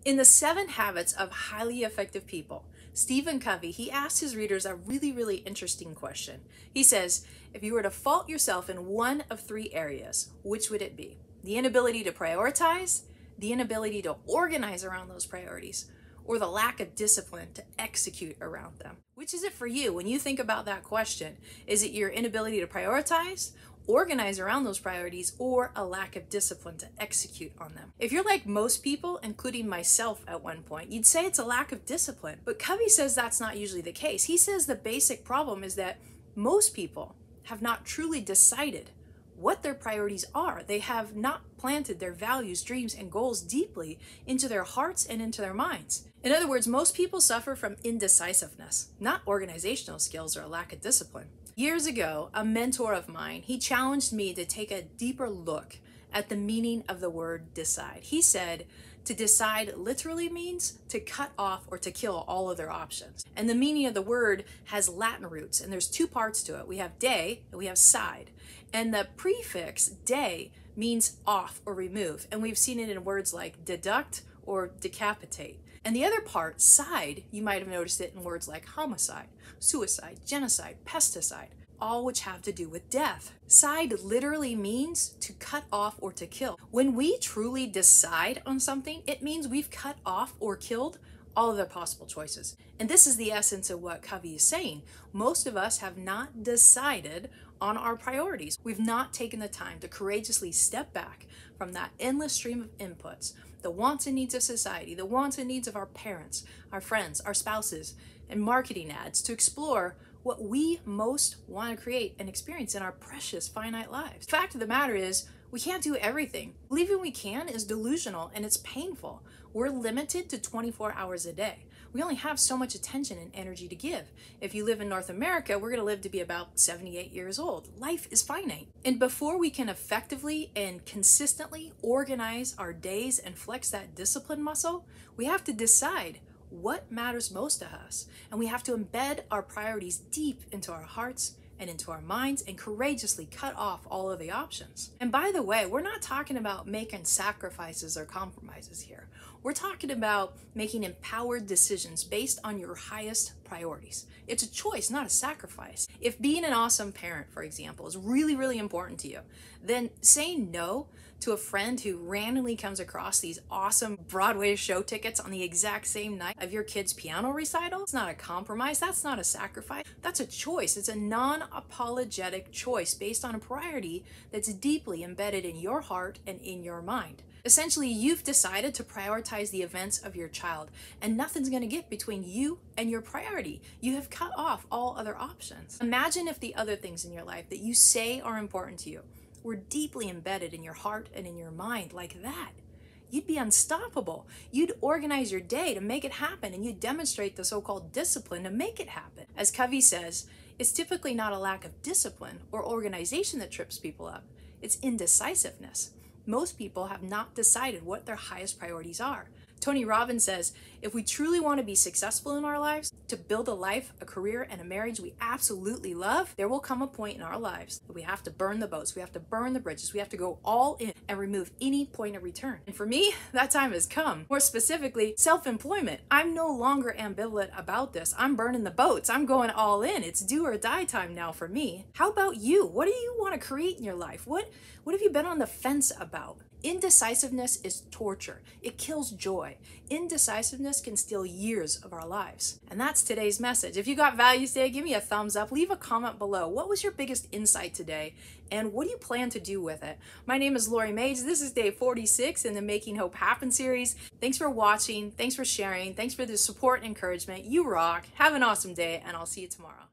In the 7 Habits of Highly Effective People, Stephen Covey, he asked his readers a really interesting question. He says, if you were to fault yourself in one of 3 areas, which would it be? The inability to prioritize, the inability to organize around those priorities, or the lack of discipline to execute around them? Which is it for you when you think about that question? Is it your inability to prioritize, organize around those priorities, or a lack of discipline to execute on them? If you're like most people, including myself at one point, you'd say it's a lack of discipline. But Covey says that's not usually the case. He says the basic problem is that most people have not truly decided what their priorities are. They have not planted their values, dreams, and goals deeply into their hearts and into their minds. In other words, most people suffer from indecisiveness, not organizational skills or a lack of discipline. Years ago, a mentor of mine, he challenged me to take a deeper look at the meaning of the word decide. He said, to decide literally means to cut off or to kill all other options. And the meaning of the word has Latin roots, and there's 2 parts to it. We have de and we have side. And the prefix de means off or remove. And we've seen it in words like deduct or decapitate. And the other part, side, you might have noticed it in words like homicide, suicide, genocide, pesticide, all which have to do with death. Side literally means to cut off or to kill. When we truly decide on something, it means we've cut off or killed all of the possible choices. And this is the essence of what Covey is saying. Most of us have not decided on our priorities. We've not taken the time to courageously step back from that endless stream of inputs, the wants and needs of society, the wants and needs of our parents, our friends, our spouses, and marketing ads to explore what we most want to create and experience in our precious finite lives. The fact of the matter is, we can't do everything. Believing we can is delusional and it's painful. We're limited to 24 hours a day. We only have so much attention and energy to give. If you live in North America, we're going to live to be about 78 years old. Life is finite. And before we can effectively and consistently organize our days and flex that discipline muscle, we have to decide what matters most to us. And we have to embed our priorities deep into our hearts and into our minds and courageously cut off all of the options. And by the way, we're not talking about making sacrifices or compromises here. We're talking about making empowered decisions based on your highest priorities. It's a choice, not a sacrifice. If being an awesome parent, for example, is really important to you, then saying no to a friend who randomly comes across these awesome Broadway show tickets on the exact same night of your kid's piano recital, it's not a compromise, that's not a sacrifice, that's a choice. It's a non-apologetic choice based on a priority that's deeply embedded in your heart and in your mind. Essentially, you've decided to prioritize the events of your child, and nothing's going to get between you and your priority. You have cut off all other options. Imagine if the other things in your life that you say are important to you were deeply embedded in your heart and in your mind like that. You'd be unstoppable. You'd organize your day to make it happen, and you'd demonstrate the so-called discipline to make it happen. As Covey says, it's typically not a lack of discipline or organization that trips people up. It's indecisiveness. Most people have not decided what their highest priorities are. Tony Robbins says, if we truly want to be successful in our lives, to build a life, a career, and a marriage we absolutely love, there will come a point in our lives that we have to burn the boats, we have to burn the bridges, we have to go all in and remove any point of return. And for me, that time has come. More specifically, self-employment. I'm no longer ambivalent about this. I'm burning the boats. I'm going all in. It's do or die time now for me. How about you? What do you want to create in your life? What have you been on the fence about? Indecisiveness is torture. It kills joy. Indecisiveness can steal years of our lives. And that's today's message. If you got value today, give me a thumbs up. Leave a comment below. What was your biggest insight today? And what do you plan to do with it? My name is Lori Mage. This is day 46 in the Making Hope Happen series. Thanks for watching. Thanks for sharing. Thanks for the support and encouragement. You rock. Have an awesome day, and I'll see you tomorrow.